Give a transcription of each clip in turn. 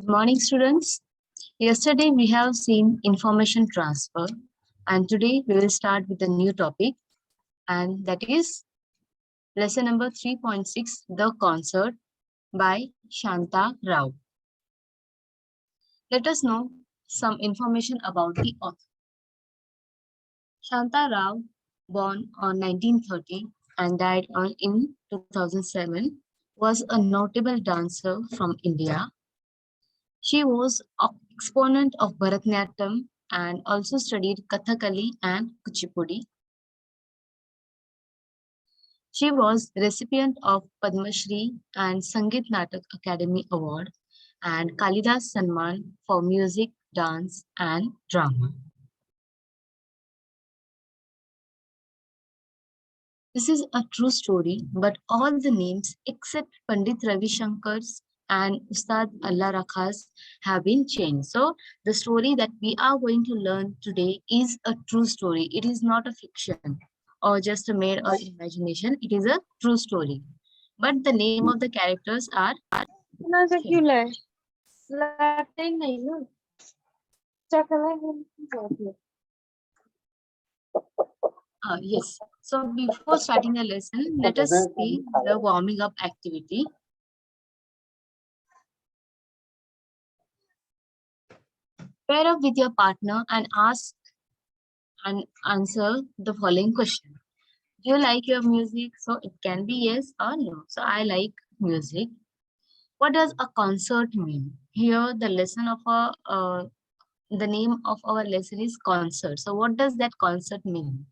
Good morning, students. Yesterday we have seen information transfer, and today we will start with a new topic, and that is lesson number 3.6, The Concert by Shanta Rao. Let us know some information about the author. Shanta Rao, born on 1930 and died in 2007, was a notable dancer from India. She was an exponent of Bharatanatyam and also studied Kathakali and Kuchipudi. She was recipient of Padma Shri and Sangeet Natak Academy Award and Kalidas Sanman for music, dance, and drama. This is a true story, but all the names except Pandit Ravi Shankar's and Ustad Allah Rakha's have been changed. So the story that we are going to learn today is a true story. It is not a fiction or just a made or imagination. It is a true story. But the name of the characters are yes. So before starting the lesson, let us see the warming up activity. Pair up with your partner and ask and answer the following question. Do you like your music? So it can be yes or no. So I like music. What does a concert mean? Here the lesson of the name of our lesson is concert. So what does that concert mean?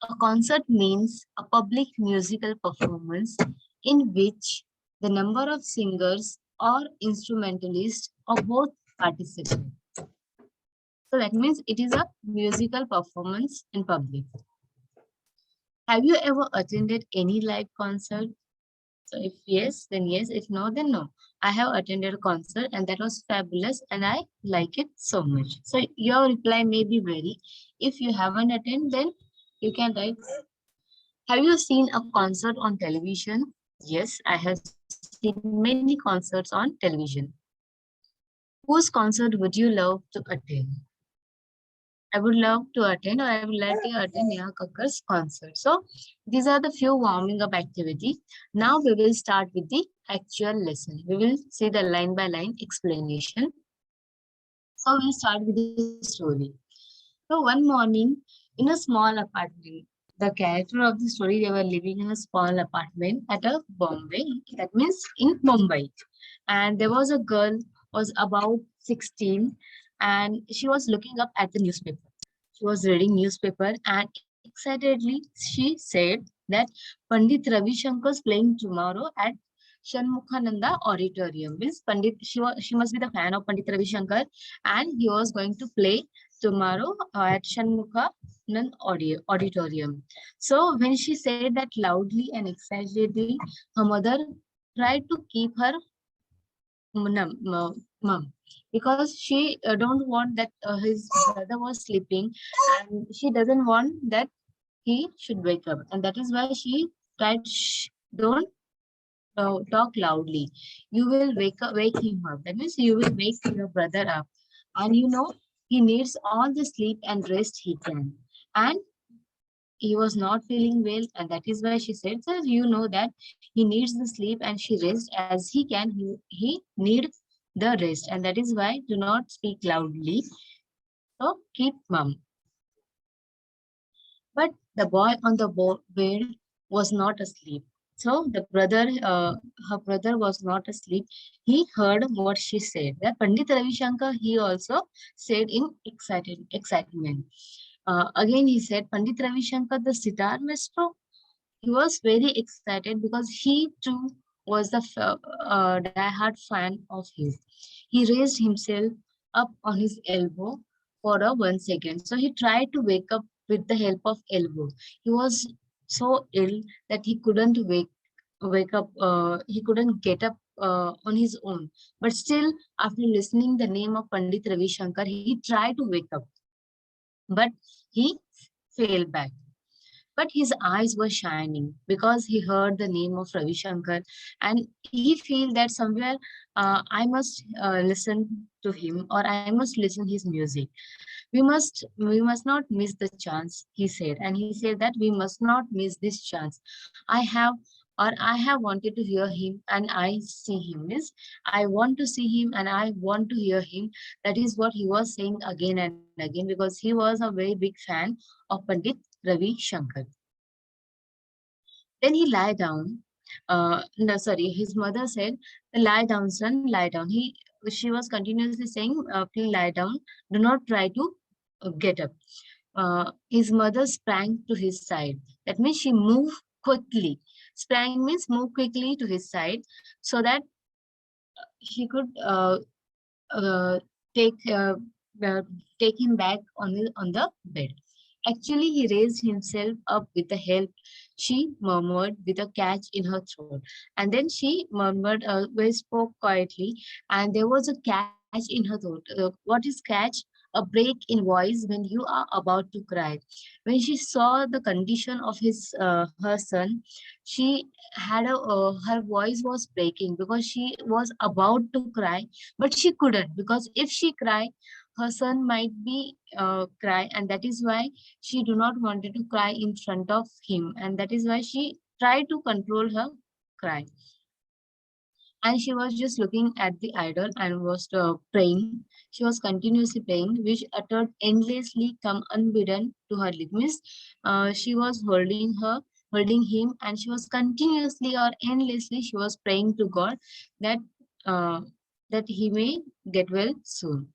A concert means a public musical performance in which the number of singers or instrumentalists or both participate. So that means it is a musical performance in public. Have you ever attended any live concert? So if yes, then yes. If no, then no. I have attended a concert and that was fabulous and I like it so much. So your reply may be vary. If you haven't attended, then you can write. Have you seen a concert on television? Yes, I have seen many concerts on television. Whose concert would you love to attend? I would love to attend or I would like to attend Neha Kakkar's concert. So these are the few warming up activity. Now we will start with the actual lesson. We will see the line by line explanation. So we'll start with the story. So one morning in a small apartment, the character of the story, they were living in a small apartment at a Bombay, that means in Mumbai. And there was a girl was about 16 and she was looking up at the newspaper. She was reading newspaper and excitedly she said that Pandit Ravi Shankar is playing tomorrow at Shanmukhananda Auditorium. Means Pandit, she must be the fan of Pandit Ravi Shankar and he was going to play tomorrow at Shanmukhanand Auditorium. So when she said that loudly and excitedly, her mother tried to keep her mum because she don't want that his brother was sleeping and she doesn't want that he should wake up, and that is why she tried, don't talk loudly, you will wake him up, that means you will wake your brother up, and you know he needs all the sleep and rest he can, and he was not feeling well, and that is why she said that you know that he needs the sleep and she rest as he can, he need the rest, and that is why do not speak loudly, so keep mum. But the boy on the bed was not asleep. So the brother, her brother was not asleep. He heard what she said. That Pandit Ravi Shankar, he also said in excitement. Again, he said, Pandit Ravi Shankar, the sitar maestro. He was very excited because he too was the diehard fan of his. He raised himself up on his elbow for a 1 second. So he tried to wake up with the help of elbow. He was so ill that he couldn't wake up. He couldn't get up on his own. But still, after listening the name of Pandit Ravi Shankar, he tried to wake up, but he fell back. but his eyes were shining because he heard the name of Ravi Shankar, and he feel that somewhere I must listen to him, or I must listen his music. We must not miss the chance, he said. And he said that we must not miss this chance. I have wanted to hear him and I see him. Means I want to see him and I want to hear him. That is what he was saying again and again, because he was a very big fan of Pandit Ravi Shankar. Then he lie down. No, sorry, his mother said, "Lie down, son, lie down." She was continuously saying, "Please lie down. Do not try to get up." His mother sprang to his side. That means she moved quickly. Sprang means move quickly to his side so that she could uh, take uh, uh, take him back on the bed. Actually, he raised himself up with the help. She murmured with a catch in her throat, and then she murmured, spoke quietly, and there was a catch in her throat. What is catch? A break in voice when you are about to cry. When she saw the condition of her son, she had her voice was breaking because she was about to cry, but she couldn't, because if she cried, her son might be cry, and that is why she do not wanted to cry in front of him, and that is why she tried to control her cry. And she was just looking at the idol and was praying. She was continuously praying, which uttered endlessly come unbidden to her lips. She was holding him, and she was continuously or endlessly she was praying to God that uh, that he may get well soon.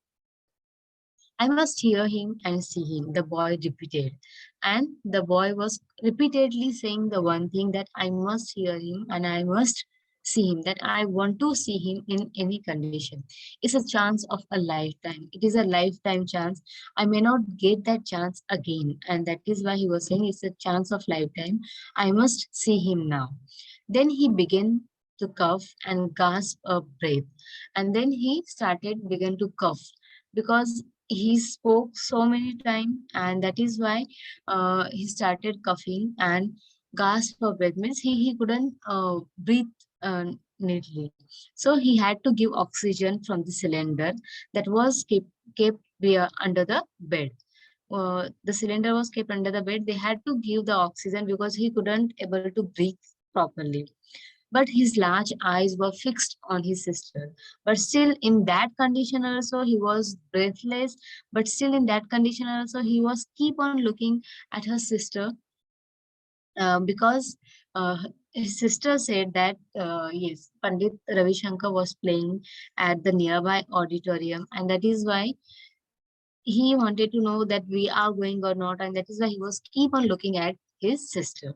"I must hear him and see him," the boy repeated. And the boy was repeatedly saying the one thing, that I must hear him and I must see him, that I want to see him in any condition. It's a chance of a lifetime. It is a lifetime chance. I may not get that chance again. And that is why he was saying it's a chance of lifetime. I must see him now. Then he began to cough and gasp a breath. And then he began to cough because he spoke so many times, and that is why he started coughing and gasp for breath. Means he couldn't breathe neatly, so he had to give oxygen from the cylinder that was kept under the bed. The cylinder was kept under the bed. They had to give the oxygen because he couldn't able to breathe properly, but his large eyes were fixed on his sister. But still, in that condition also, he was breathless. But still, in that condition also, he was keep on looking at her sister, because his sister said that yes, Pandit Ravi Shankar was playing at the nearby auditorium, and that is why he wanted to know that we are going or not, and that is why he was keep on looking at his sister.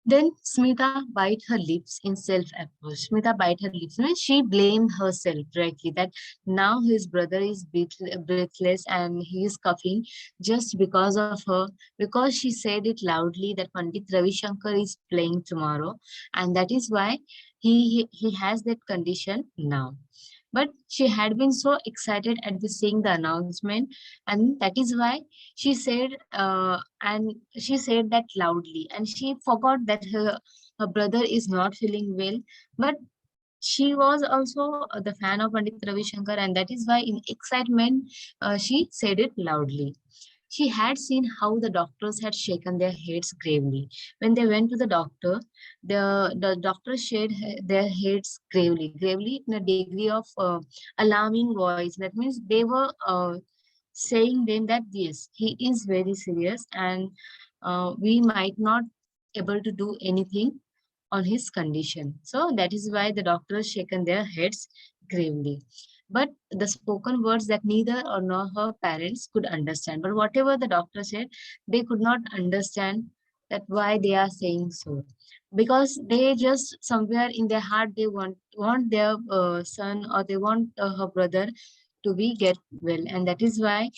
Then Smita bite her lips in self-approach. Smita bite her lips. Means she blamed herself directly that now his brother is breathless and he is coughing just because of her, because she said it loudly that Pandit Ravi Shankar is playing tomorrow, and that is why he has that condition now. But she had been so excited at the seeing the announcement, and that is why she said that loudly, and she forgot that her brother is not feeling well. But she was also the fan of Pandit Ravi Shankar, and that is why in excitement she said it loudly. She had seen how the doctors had shaken their heads gravely. When they went to the doctor, the doctors their heads gravely in a degree of alarming voice. That means they were saying them that yes, he is very serious, and we might not able to do anything on his condition. So that is why the doctors shaken their heads gravely. But the spoken words that neither or nor her parents could understand. But whatever the doctor said, they could not understand that why they are saying so. Because they just somewhere in their heart they want their son, or they want her brother to be get well, and that is why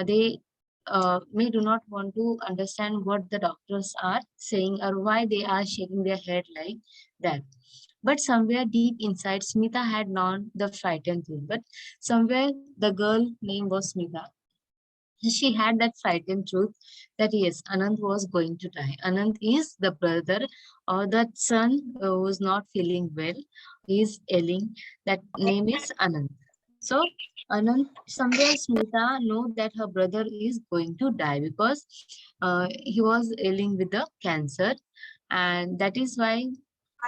they may do not want to understand what the doctors are saying or why they are shaking their head like that. But somewhere deep inside, Smita had known the frightened truth. But somewhere the girl name was Smita. She had that frightened truth that yes, Anand was going to die. Anand is the brother or that son who is not feeling well. He is ailing. That name is Anand. So Anand, somewhere Smita know that her brother is going to die because he was ailing with the cancer, and that is why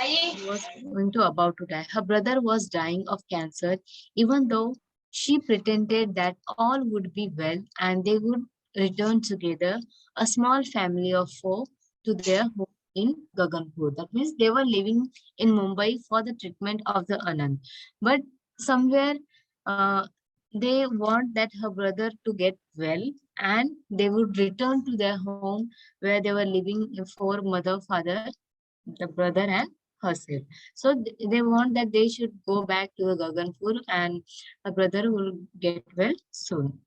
he was going to about to die. Her brother was dying of cancer, even though she pretended that all would be well and they would return together, a small family of four, to their home in Gaganpur. That means they were living in Mumbai for the treatment of the Anand. But somewhere uh, they want that her brother to get well and they would return to their home where they were living for mother, father, the brother and herself. So they want that they should go back to the Gaganpur and her brother will get well soon.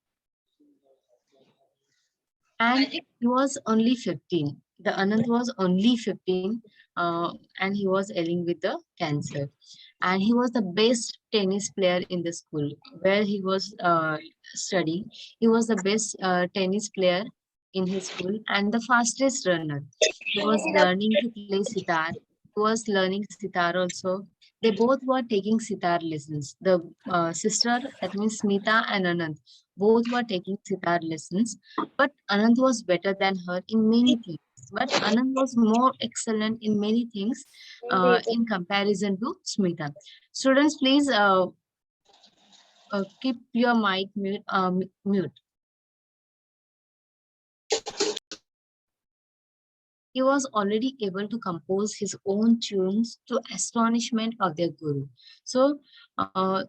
And he was only 15. The Anand was only 15 and he was ailing with the cancer. And he was the best tennis player in the school where he was studying. He was the best tennis player in his school and the fastest runner. He was learning to play sitar. He was learning sitar also. They both were taking sitar lessons. The sister, that means Smita and Anand, both were taking sitar lessons, but Anand was better than her in many things. But Anand was more excellent in many things in comparison to Smita. Students, please keep your mic mute. He was already able to compose his own tunes to astonishment of their guru. So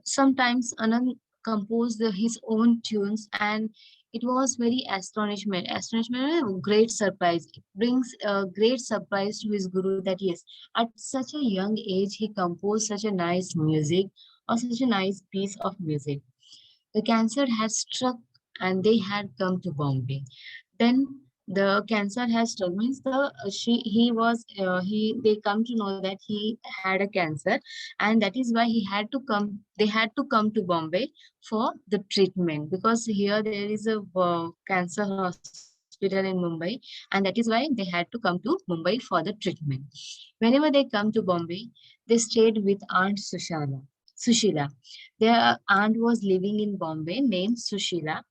sometimes Anand composed his own tunes and it was very astonishment, a great surprise. It brings a great surprise to his guru that yes, at such a young age, he composed such a nice music or such a nice piece of music. The cancer had struck and they had come to Bombay. Then the cancer has struck means they come to know that he had a cancer, and that is why he had to come. They had to come to Bombay for the treatment because here there is a cancer hospital in Mumbai, and that is why they had to come to Mumbai for the treatment. Whenever they come to Bombay, they stayed with Aunt Sushila. Their aunt was living in Bombay named Sushila,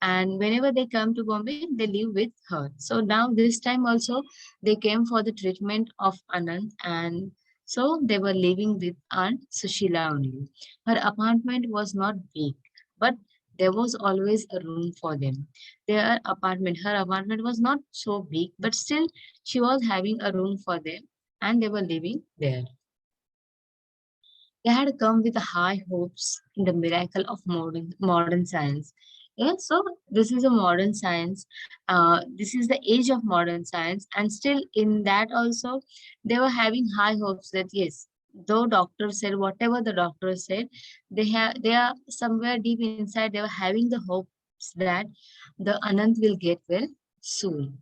and whenever they come to Bombay, they live with her. So now this time also they came for the treatment of Anand, and so they were living with Aunt Sushila only. Her apartment was not big, but there was always a room for them. Her apartment was not so big, but still she was having a room for them, and they were living there. They had come with high hopes in the miracle of modern science. Yeah, so this is a modern science. This is the age of modern science, and still in that also, they were having high hopes that yes, though doctor said whatever the doctor said, they are somewhere deep inside. They were having the hopes that the Anand will get well soon,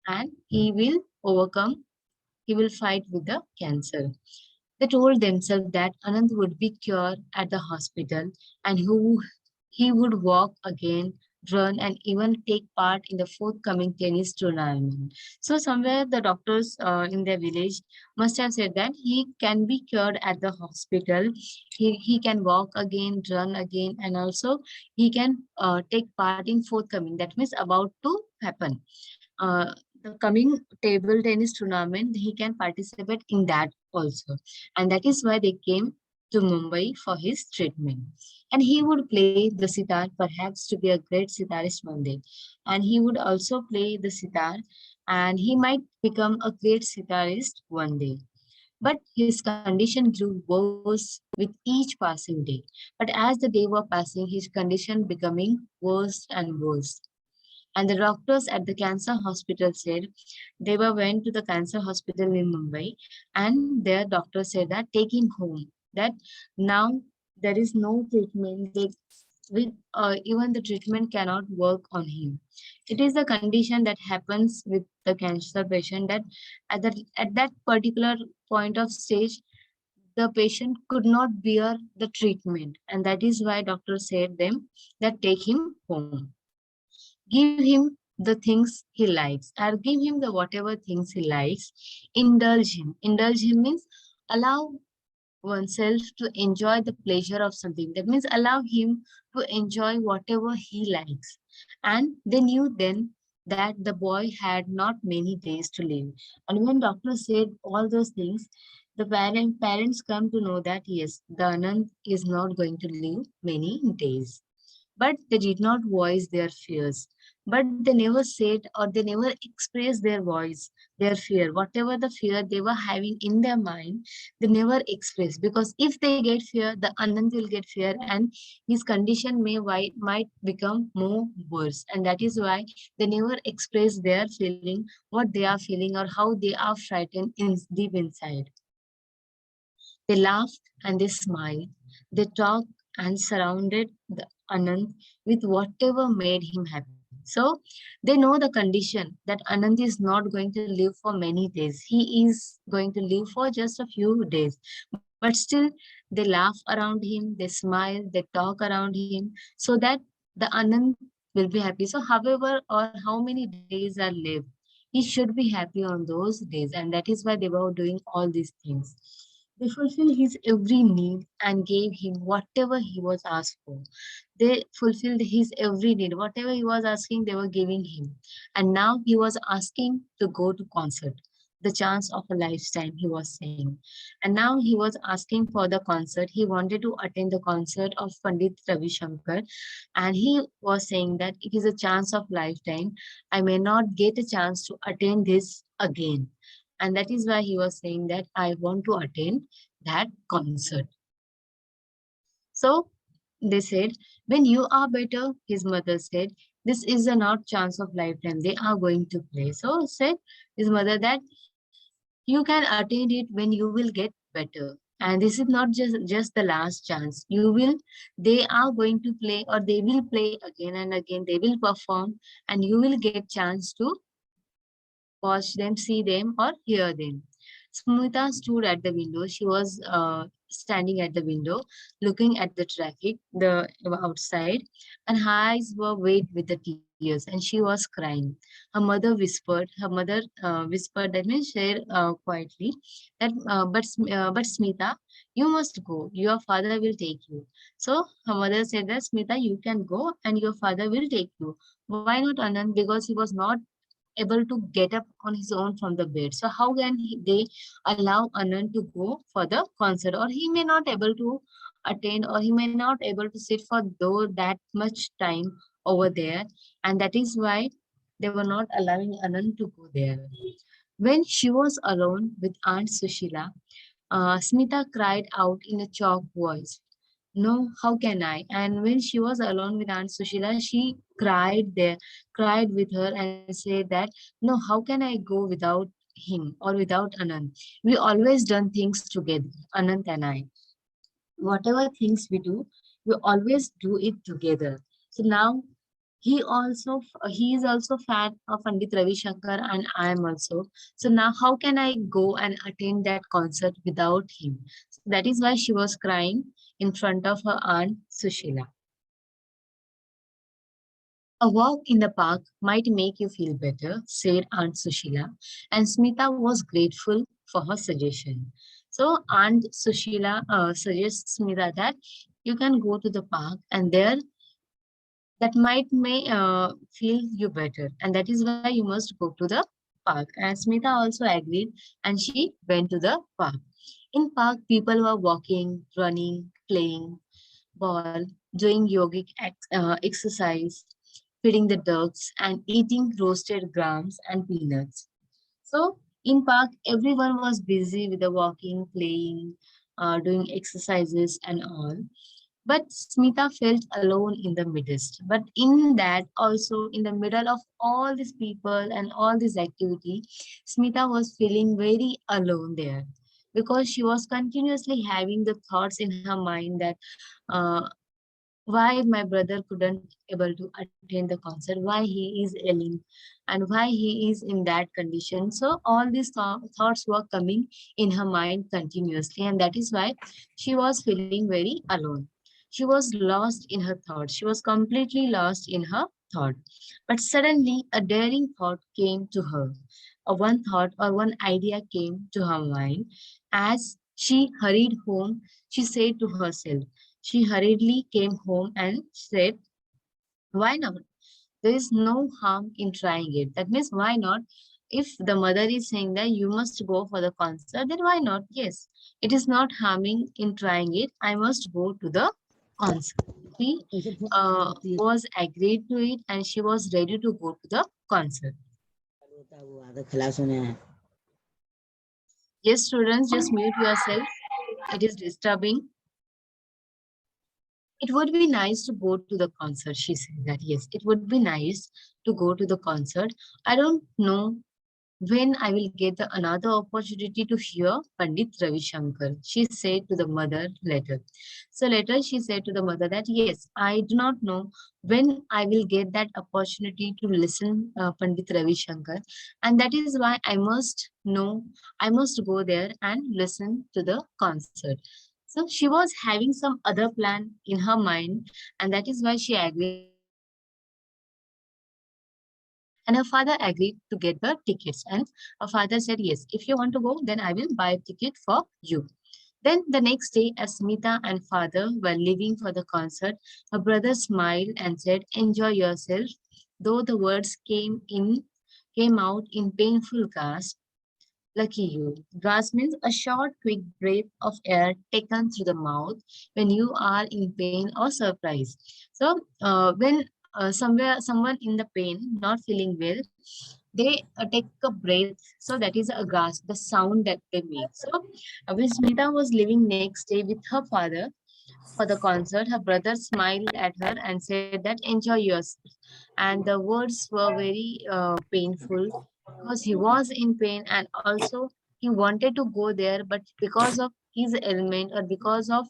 and he will overcome. He will fight with the cancer. They told themselves that Anand would be cured at the hospital and who he would walk again, run, and even take part in the forthcoming tennis tournament. So, somewhere the doctors in their village must have said that he can be cured at the hospital. He can walk again, run again, and also he can take part in forthcoming. That means about to happen the coming table tennis tournament, he can participate in that also. And that is why they came to Mumbai for his treatment. And he would play the sitar, perhaps to be a great sitarist one day. And he would also play the sitar, and he might become a great sitarist one day. But his condition grew worse with each passing day. But as the day were passing, his condition becoming worse and worse. And the doctors at the cancer hospital said they were went to the cancer hospital in Mumbai, and their doctor said that take him home. That now there is no treatment. with even the treatment cannot work on him. It is a condition that happens with the cancer patient that at that particular point of stage, the patient could not bear the treatment, and that is why doctor said them that take him home, give him the things he likes, or give him the whatever things he likes, indulge him. Indulge him means allow oneself to enjoy the pleasure of something. That means allow him to enjoy whatever he likes. And they knew then that the boy had not many days to live. And when doctor said all those things, the parents come to know that yes, the Anand is not going to live many days. But they did not voice their fears. But they never said or they never expressed their voice, their fear. Whatever the fear they were having in their mind, they never expressed. Because if they get fear, the Anand will get fear and his condition might become more worse. And that is why they never express their feeling, what they are feeling or how they are frightened in deep inside. They laughed and they smiled. They talked and surrounded the Anand with whatever made him happy. So they know the condition that Anand is not going to live for many days. He is going to live for just a few days. But still, they laugh around him, they smile, they talk around him so that the Anand will be happy. So, however, or how many days are left, he should be happy on those days. And that is why they were doing all these things. They fulfilled his every need and gave him whatever he was asked for. They fulfilled his every need. Whatever he was asking, they were giving him. And now he was asking to go to concert. The chance of a lifetime, he was saying. And now he was asking for the concert. He wanted to attend the concert of Pandit Ravi Shankar. And he was saying that it is a chance of lifetime. I may not get a chance to attend this again. And that is why he was saying that I want to attend that concert. So they said, when you are better, his mother said, this is a not chance of lifetime. They are going to play. So said his mother that you can attend it when you will get better. And this is not just the last chance. You will, they are going to play or they will play again and again. They will perform and you will get chance to watch them, see them, or hear them. Smita stood at the window. She was standing at the window, looking at the traffic, the outside, and her eyes were wet with the tears, and she was crying. Her mother whispered. Her mother whispered. That means share quietly. That but Smita, you must go. Your father will take you. So her mother said that Smita, you can go, and your father will take you. Why not Anand? Because he was not able to get up on his own from the bed. So how can they allow Anand to go for the concert? Or he may not able to attend, or he may not able to sit for though that much time over there. And that is why they were not allowing Anand to go there. When she was alone with Aunt Sushila, Smita cried out in a chalk voice, no, how can I? And when she was alone with Aunt Sushila, she cried there, cried with her and said that, no, how can I go without him or without Anand? We always done things together, Anand and I. Whatever things we do, we always do it together. So now he is also fan of Pandit Ravi Shankar and I am also. So now how can I go and attend that concert without him? So that is why she was crying in front of her aunt Sushila. A walk in the park might make you feel better, said Aunt Sushila, and Smita was grateful for her suggestion. So Aunt Sushila suggests Smita that you can go to the park and there that might may feel you better, and that is why you must go to the park. And Smita also agreed and she went to the park. In park, people were walking, running, playing ball, doing yogic exercise, feeding the ducks, and eating roasted grams and peanuts. So in park, everyone was busy with the walking, playing, doing exercises and all. But Smita felt alone in the midst. But in that, also in the middle of all these people and all this activity, Smita was feeling very alone there because she was continuously having the thoughts in her mind that uh, why my brother couldn't able to attend the concert, why he is ailing, and why he is in that condition. So all these thoughts were coming in her mind continuously, and that is why she was feeling very alone. She was lost in her thoughts. She was completely lost in her thought. But suddenly a daring thought came to her. A one thought or one idea came to her mind. As she hurried home, she said to herself, she hurriedly came home and said, why not? There is no harm in trying it. That means, why not? If the mother is saying that you must go for the concert, then why not? Yes, it is not harming in trying it. I must go to the concert. She was agreed to it and she was ready to go to the concert. Yes, students, just mute yourself. It is disturbing. It would be nice to go to the concert. She said that yes, it would be nice to go to the concert. I don't know when I will get the another opportunity to hear Pandit Ravi Shankar. She said to the mother later. So later she said to the mother that yes, I do not know when I will get that opportunity to listen Pandit Ravi Shankar, and that is why I must know, I must go there and listen to the concert. So she was having some other plan in her mind, and that is why she agreed to get the tickets. And her father agreed to get the tickets. And her father said, yes, if you want to go, then I will buy a ticket for you. Then the next day, as Smita and father were leaving for the concert, her brother smiled and said, enjoy yourself. Though the words came out in painful gasps, lucky you. Gasp means a short, quick breath of air taken through the mouth when you are in pain or surprise. So, when someone in the pain, not feeling well, they take a breath. So that is a gasp, the sound that they make. So, when Smita was living next day with her father for the concert, her brother smiled at her and said that enjoy yourself. And the words were very painful because he was in pain and also he wanted to go there, but because of his ailment or because of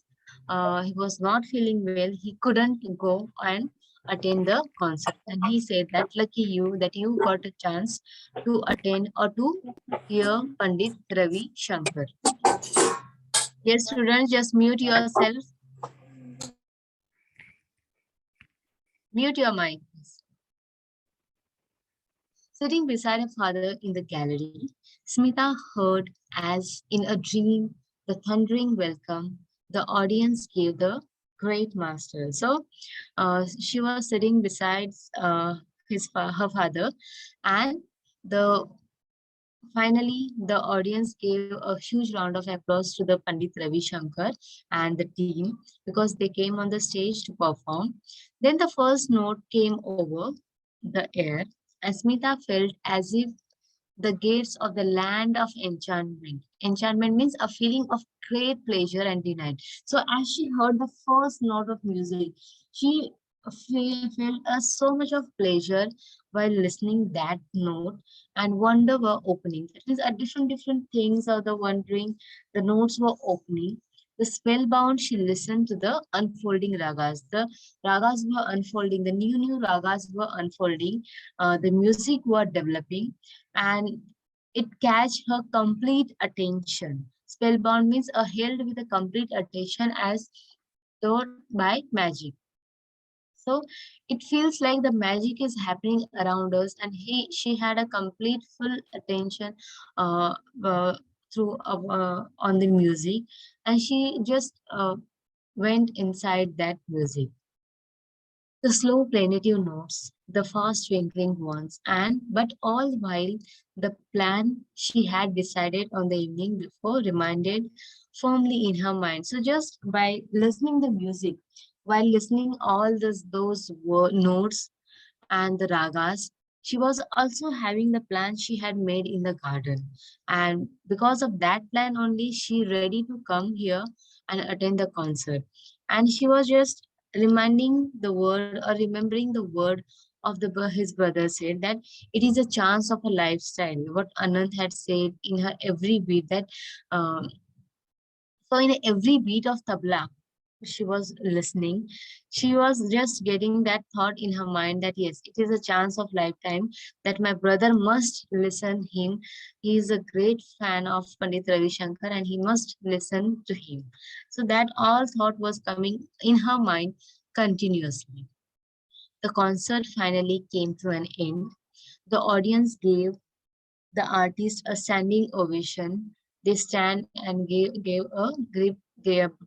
he was not feeling well, he couldn't go and attend the concert. And he said that lucky you that you got a chance to attend or to hear Pandit Ravi Shankar. Yes, students, just mute yourself. Mute your mic, please. Sitting beside her father in the gallery, Smita heard, as in a dream, the thundering welcome the audience gave the great master. So she was sitting beside her father, and the finally the audience gave a huge round of applause to the Pandit Ravi Shankar and the team because they came on the stage to perform. Then the first note came over the air, and Smita felt as if the gates of the land of enchantment. Enchantment means a feeling of great pleasure and delight. So as she heard the first note of music, she felt so much of pleasure while listening that note, and wonder were opening. That means at different things are the wondering, the notes were opening. The spellbound, she listened to the unfolding ragas. The ragas were unfolding, the new ragas were unfolding, the music were developing, and it catch her complete attention. Spellbound means held with a complete attention as though by magic. So it feels like the magic is happening around us, and she had a complete full attention uh, uh, through on the music, and she just went inside that music. The slow plaintive notes, the fast twinkling ones, and but all while the plan she had decided on the evening before remained firmly in her mind. So just by listening the music, while listening all those notes and the ragas, she was also having the plan she had made in the garden. And because of that plan only, she ready to come here and attend the concert. And she was just reminding the word or remembering the word of his brother said that it is a chance of a lifestyle. What Anand had said in her every beat that um, so in every beat of tabla, she was listening. She was just getting that thought in her mind that yes, it is a chance of lifetime that my brother must listen him. He is a great fan of Pandit Ravi Shankar and he must listen to him. So that all thought was coming in her mind continuously. The concert finally came to an end. The audience gave the artist a standing ovation. They stand and gave a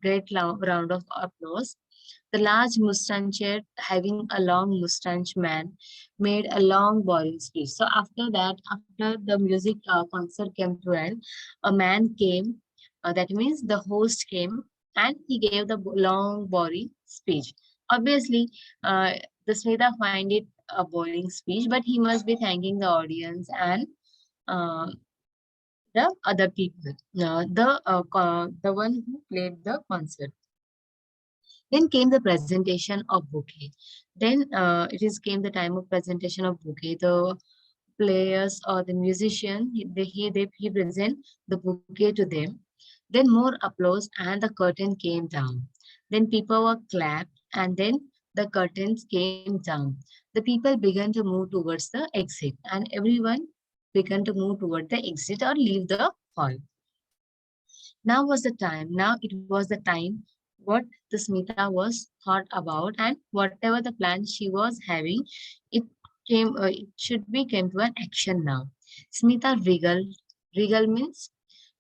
great round of applause. The large mustache, having a long mustache man, made a long boring speech. So after that, after the music concert came to end, a man came. That means the host came and he gave the long boring speech. Obviously, the Smita find it a boring speech, but he must be thanking the audience and uh, the other people, the one who played the concert. Then came the presentation of bouquet. Then it is came the time of presentation of bouquet. The players or the musician, he present the bouquet to them. Then more applause and the curtain came down. Then people were clapped and then the curtains came down. The people began to move towards the exit and everyone began to move toward the exit or leave the hall. Now was the time. Now it was the time what the Smita was thought about and whatever the plan she was having, it it should be came to an action now. Smita wriggled. Wriggle means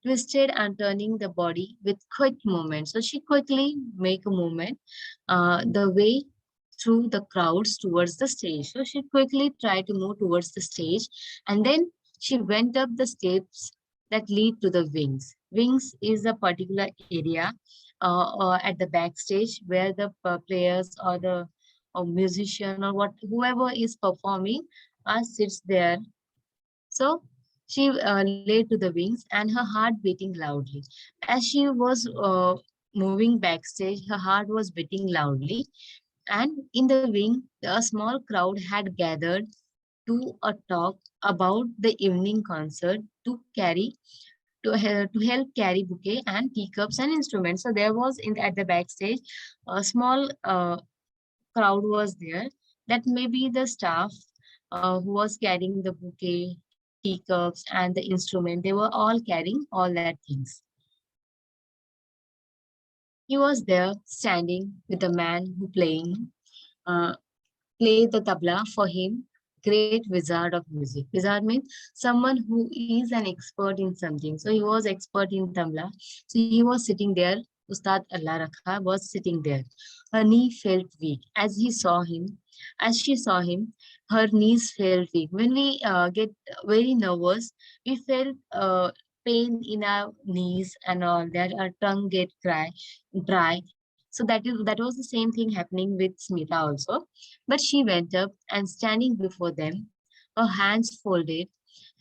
twisted and turning the body with quick movement. So she quickly make a movement the way through the crowds towards the stage. So she quickly tried to move towards the stage and then she went up the steps that lead to the wings. Wings is a particular area or at the backstage where the players or the or musician or what whoever is performing sits there. So she lay to the wings and her heart beating loudly. As she was moving backstage, her heart was beating loudly. And in the wing, a small crowd had gathered to a talk about the evening concert to help carry bouquet and teacups and instruments. So there was in at the backstage a small crowd was there that maybe the staff who was carrying the bouquet, teacups, and the instrument, they were all carrying all that things. He was there standing with the man who uh, played the tabla for him, great wizard of music. Wizard means someone who is an expert in something. So he was expert in tabla. So he was sitting there. Ustad Allah Rakha was sitting there. Her knee felt weak as he saw him. As she saw him, her knees felt weak. When we get very nervous, we felt pain in our knees and all that. Our tongue get dry. So that was the same thing happening with Smita also. But she went up and standing before them, her hands folded,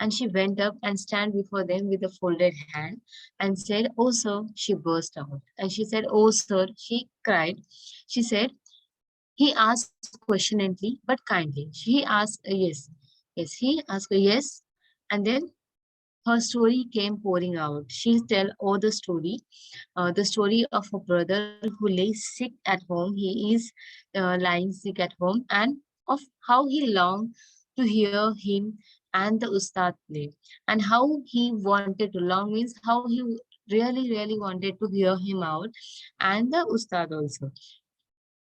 and she went up and stand before them with a folded hand and said, "Oh, sir," she burst out. And she said, "Oh, sir," she cried. She said, he asked questioningly but kindly. She asked, yes, yes, he asked, yes. And then her story came pouring out. She tell all the story of a brother who lay sick at home. He is lying sick at home, and of how he longed to hear him and the ustad play, and how he wanted to long means how he really wanted to hear him out, and the ustad also.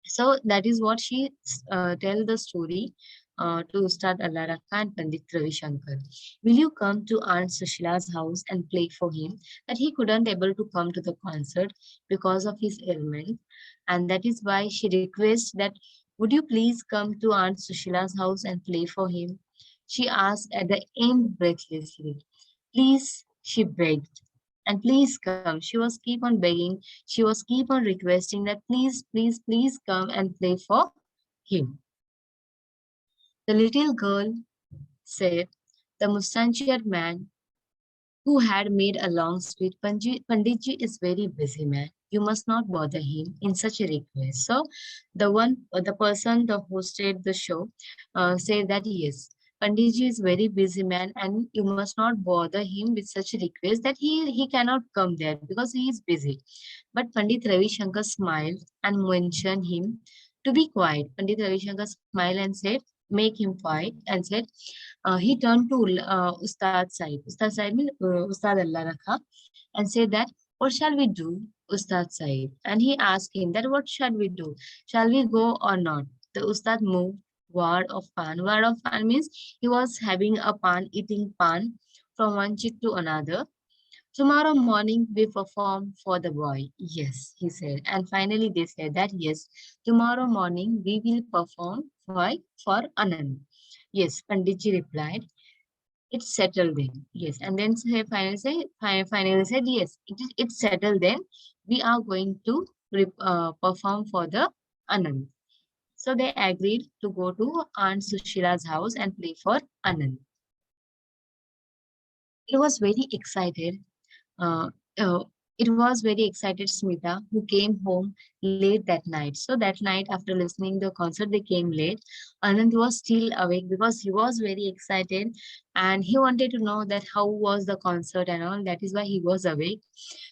So that is what she tell the story to Ustad Allah Rakha and Pandit Ravi Shankar. Will you come to Aunt Sushila's house and play for him? That he couldn't able to come to the concert because of his ailment. And that is why she requests that, would you please come to Aunt Sushila's house and play for him? She asked at the end breathlessly. Please, she begged. And please come. She was keep on begging. She was keep on requesting that please come and play for him. The little girl said, the mustachioed man who had made a long speech, Panditji is very busy man. You must not bother him in such a request. So the person that hosted the show said that yes, Panditji is very busy man and you must not bother him with such request that he cannot come there because he is busy. But Pandit Ravi Shankar smiled and mentioned him to be quiet. Pandit Ravi Shankar smiled and said, make him quiet, and said, he turned to Ustad Sahib. Ustad Sahib means Ustad Allah Rakha, and said that, what shall we do, Ustad Sahib? And he asked him that, what shall we do? Shall we go or not? The Ustad moved word of pan. Word of pan means he was having a pan, eating pan from one cheek to another. Tomorrow morning we perform for the boy. Yes, he said. And finally they said that yes, tomorrow morning we will perform for Anand. Yes, Panditji replied. It's settled then. Yes. And then finally said yes, it's settled then. We are going to perform for the Anand. So they agreed to go to Aunt Sushila's house and play for Anand. It was very excited. Uh, uh, it was very excited Smita who came home late that night. So that night after listening the concert, they came late. Anand was still awake because he was very excited and he wanted to know that how was the concert and all. That is why he was awake,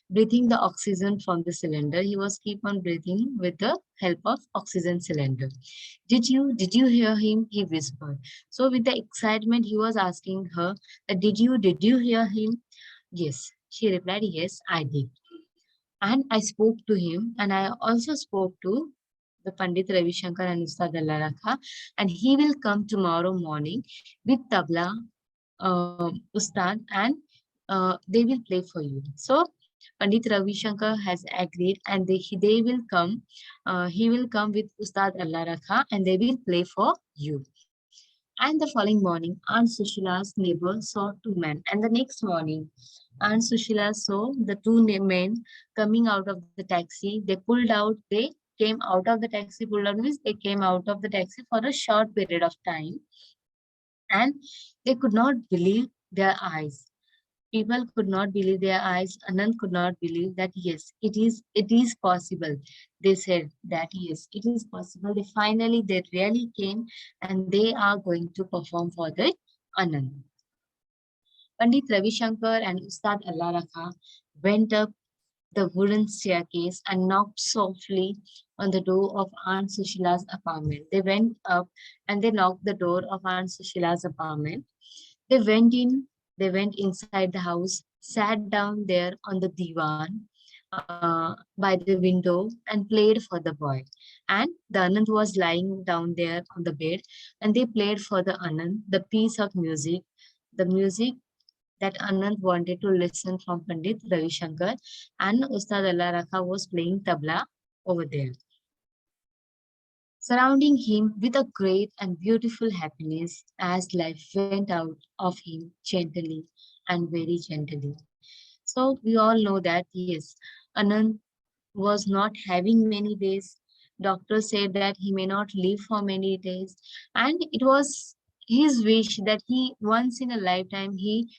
breathing the oxygen from the cylinder. He was keep on breathing with the help of oxygen cylinder. Did you hear him? He whispered. So with the excitement, he was asking her, did you hear him? Yes, she replied, yes, I did. And I spoke to him, and I also spoke to the Pandit Ravi Shankar and Ustad Allah Rakha, and he will come tomorrow morning with tabla, Ustad, and they will play for you. So Pandit Ravi Shankar has agreed, and they will come. He will come with Ustad Allah Rakha, and they will play for you. And the following morning, Aunt Sushila's neighbor saw two men. And the next morning, Aunt Sushila saw the two men coming out of the taxi. They pulled out, they came out of the taxi, pulled out means they came out of the taxi for a short period of time. And they could not believe their eyes. People could not believe their eyes. Anand could not believe that yes, it is possible. They said that yes, it is possible. They really came and they are going to perform for the Anand. Pandit Ravi Shankar and Ustad Allah Rakha went up the wooden staircase and knocked softly on the door of Aunt Sushila's apartment. They went up and they knocked the door of Aunt Sushila's apartment. They went in, they went inside the house, sat down there on the divan by the window and played for the boy. And the Anand was lying down there on the bed and they played for the Anand the piece of music, the music that Anand wanted to listen from Pandit Ravi Shankar, and Ustad Allah Rakha was playing tabla over there, surrounding him with a great and beautiful happiness as life went out of him gently and very gently. So we all know that yes, Anand was not having many days. Doctor said that he may not live for many days, and it was his wish that he once in a lifetime he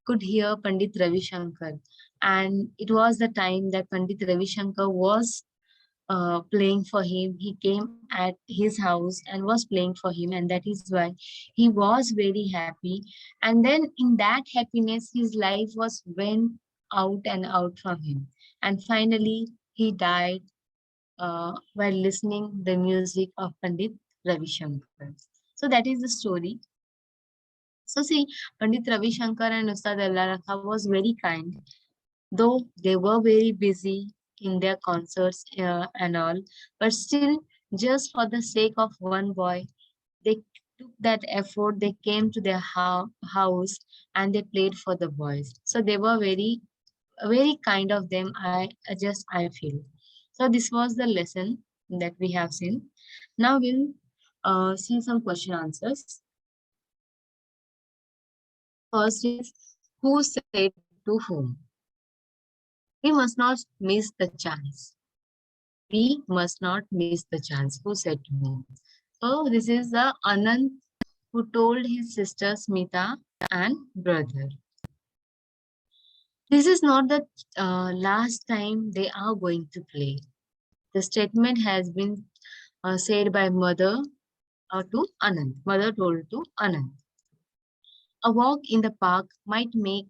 could hear Pandit Ravi Shankar. And it was the time that Pandit Ravi Shankar was playing for him. He came at his house and was playing for him, and that is why he was very happy. And then in that happiness, his life was went out and out from him. And finally, he died while listening the music of Pandit Ravi Shankar. So that is the story. So see, Pandit Ravi Shankar and Ustad Allah Rakha was very kind, though they were very busy in their concerts and all, but still, just for the sake of one boy, they took that effort. They came to their house and they played for the boys. So they were very kind of them. I feel. So this was the lesson that we have seen. Now we'll see some question answers. First is, who said to whom? We must not miss the chance. We must not miss the chance. Who said to whom? So this is the Anand who told his sister Smita and brother. This is not the last time they are going to play. The statement has been said by mother to Anand. Mother told to Anand. A walk in the park might make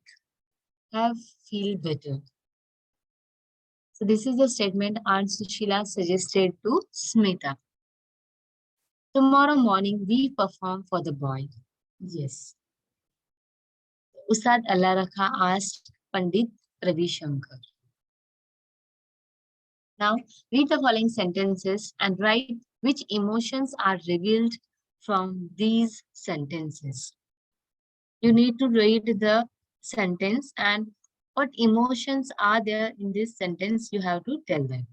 her feel better. So this is the statement Aunt Sushila suggested to Smita. Tomorrow morning we perform for the boy. Yes. Ustad Allah Rakha asked Pandit Ravi Shankar. Now read the following sentences and write which emotions are revealed from these sentences. You need to read the sentence and what emotions are there in this sentence, you have to tell them.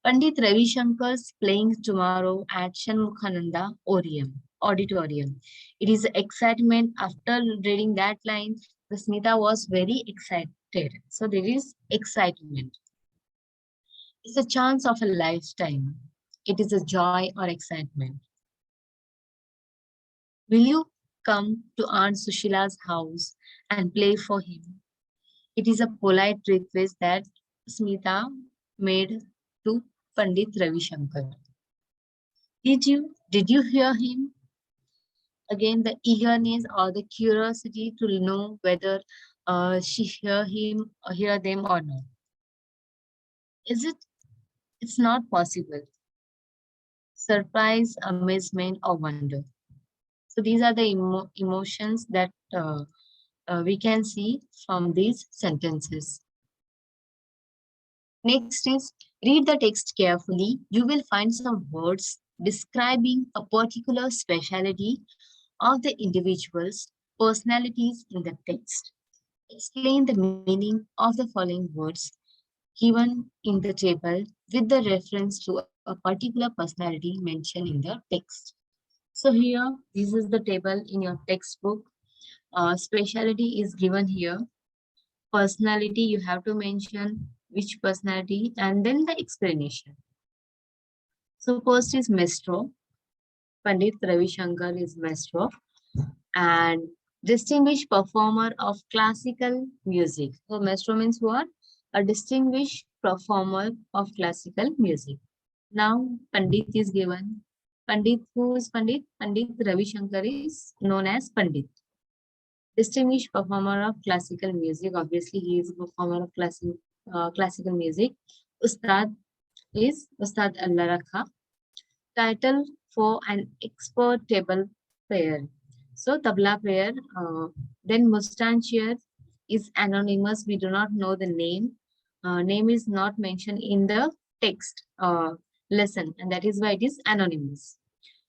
Pandit Ravi Shankar's playing tomorrow at Shanmukhananda Auditorium. It is excitement. After reading that line, the Smita was very excited. So there is excitement. It's a chance of a lifetime. It is a joy or excitement. Will you come to Aunt Sushila's house and play for him? It is a polite request that Smita made to Pandit Ravi Shankar. Did you hear him? Again, the eagerness or the curiosity to know whether she hear them or not. Is it? It's not possible. Surprise, amazement, or wonder. So these are the emotions that we can see from these sentences. Next is read the text carefully. You will find some words describing a particular speciality of the individual's personalities in the text. Explain the meaning of the following words given in the table with the reference to a particular personality mentioned in the text. So here, this is the table in your textbook. Speciality is given here. Personality, you have to mention which personality and then the explanation. So first is maestro. Pandit Ravi Shankar is maestro and distinguished performer of classical music. So maestro means what? A distinguished performer of classical music. Now Pandit is given. Pandit, who is Pandit? Pandit Ravi Shankar is known as Pandit. Distinguished performer of classical music. Obviously, he is a performer of classical music. Ustad is Ustad Allah Rakha. Title for an expert table player. So tabla player, then mustanchier is anonymous. We do not know the name. Name is not mentioned in the text lesson, and that is why it is anonymous.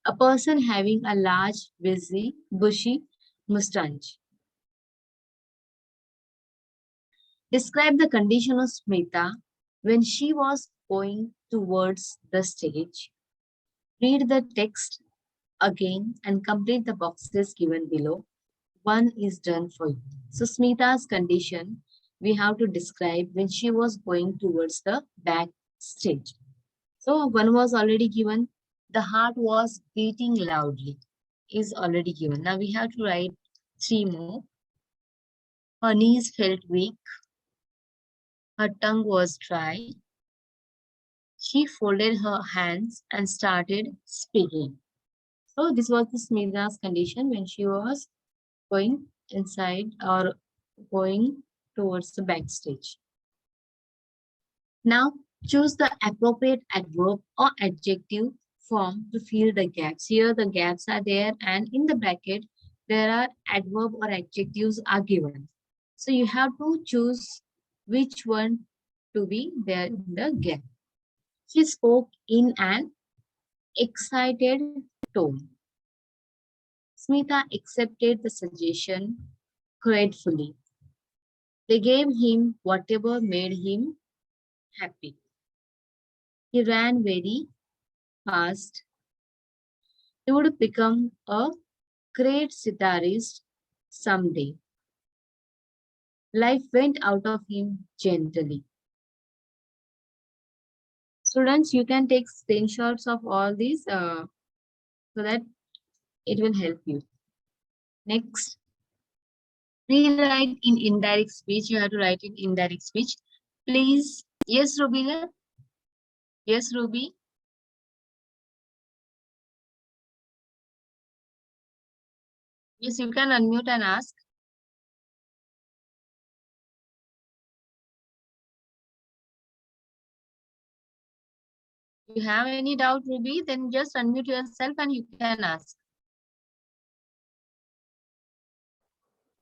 A person having a large, bushy mustache. Describe the condition of Smita when she was going towards the stage. Read the text again and complete the boxes given below. One is done for you. So Smita's condition, we have to describe when she was going towards the backstage. So one was already given. The heart was beating loudly is already given. Now we have to write three more. Her knees felt weak. Her tongue was dry. She folded her hands and started speaking. So this was the Smita's condition when she was going inside or going towards the backstage. Now choose the appropriate adverb or adjective form to fill the gaps. Here the gaps are there and in the bracket there are adverb or adjectives are given. So you have to choose which one to be there in the gap. She spoke in an excited tone. Smita accepted the suggestion gratefully. They gave him whatever made him happy. He ran very fast. He would become a great sitarist someday. Life went out of him gently. Students, you can take screenshots of all these so that it will help you. Next, rewrite in indirect speech. You have to write in indirect speech. Please. Yes, Rubina. Yes, Ruby. Yes, you can unmute and ask. You have any doubt, Ruby? Then just unmute yourself and you can ask.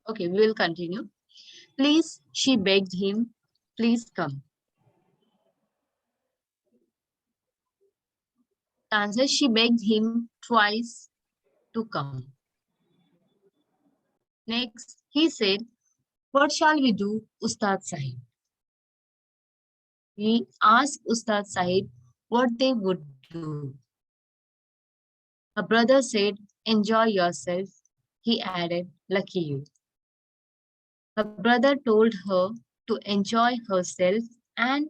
Okay, we will continue. Please, she begged him, please come. The answer, she begged him twice to come. Next, he said, what shall we do, Ustad Sahib? We asked Ustad Sahib what they would do. Her brother said, enjoy yourself. He added, lucky you. Her brother told her to enjoy herself and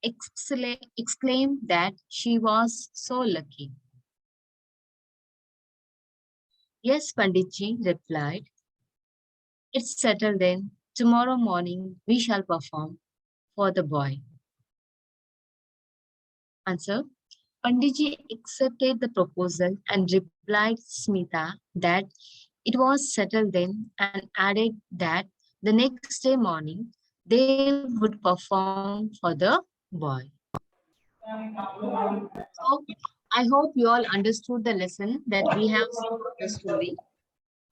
exclaimed that she was so lucky. Yes, Panditji replied. It's settled then. Tomorrow morning we shall perform for the boy. Answer. Panditji accepted the proposal and replied Smita that it was settled then and added that the next day morning they would perform for the boy. So I hope you all understood the lesson that we have seen the story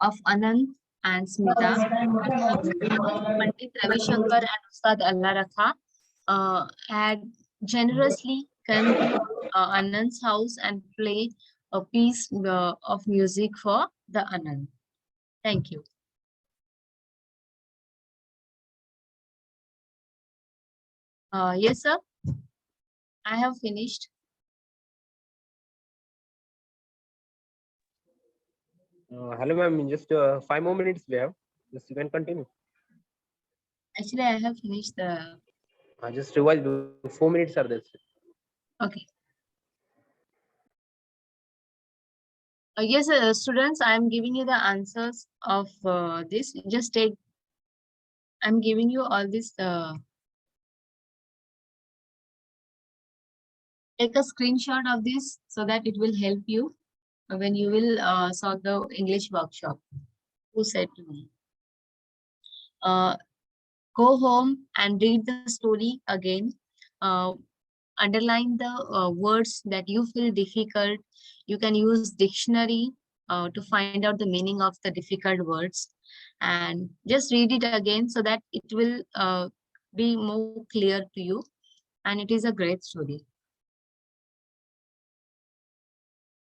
of Anand and Smita, and how Pandit Ravi Shankar and Ustad Allah Rakha had generously come to Anand's house and play a piece of music for the Anand. Thank you. Yes, sir. I have finished. Hello, ma'am. Just 5 more minutes we have. Just you can continue. Actually, I have finished the. Just revise. 4 minutes are there. Okay. Yes, students, I am giving you the answers of this. Just take. I'm giving you all this. Take a screenshot of this so that it will help you when you will solve the English workshop. Who said to me? Go home and read the story again. Underline the words that you feel difficult. You can use dictionary to find out the meaning of the difficult words, and just read it again so that it will be more clear to you, and it is a great story.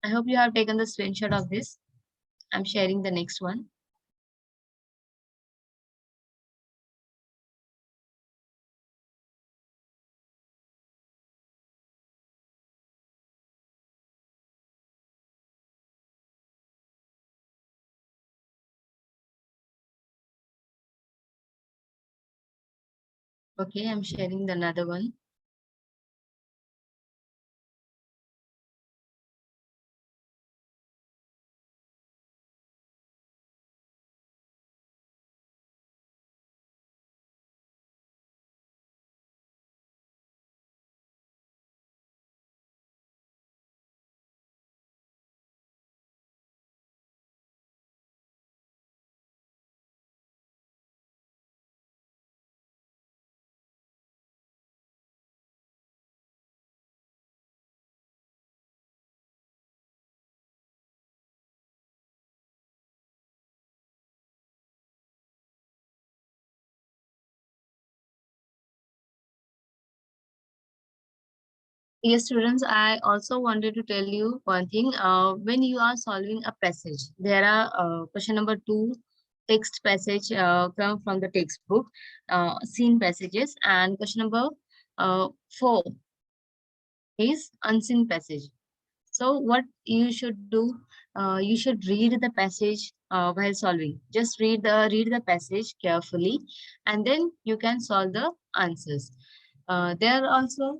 I hope you have taken the screenshot of this. I'm sharing the next one. Okay, I'm sharing the another one. Yes, students, I also wanted to tell you one thing. When you are solving a passage, there are question number 2, text passage come from the textbook, seen passages, and question number 4 is unseen passage. So what you should do, you should read the passage while solving. Just read the passage carefully, and then you can solve the answers. There are also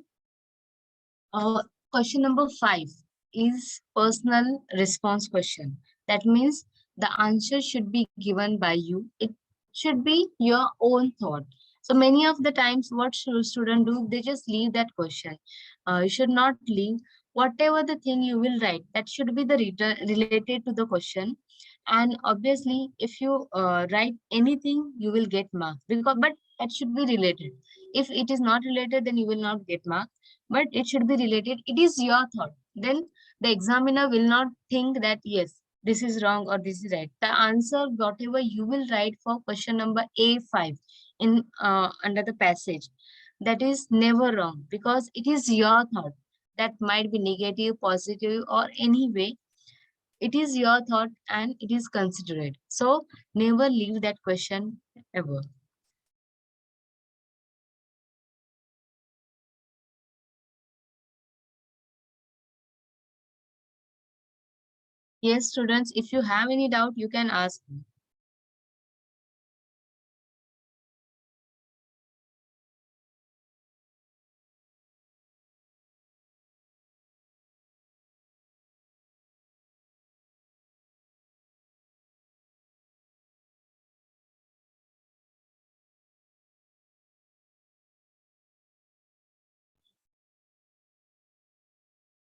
question number 5 is personal response question. That means the answer should be given by you. It should be your own thought. So many of the times what should student do? They just leave that question. You should not leave. Whatever the thing you will write, that should be the related to the question. And obviously, if you write anything, you will get marks, because but it should be related. If it is not related, then you will not get marks, but it should be related. It is your thought. Then the examiner will not think that yes, this is wrong or this is right. The answer whatever you will write for question number A5 in under the passage, that is never wrong, because it is your thought. That might be negative, positive, or any way. It is your thought and it is considerate. So never leave that question ever. Yes, students, if you have any doubt, you can ask me.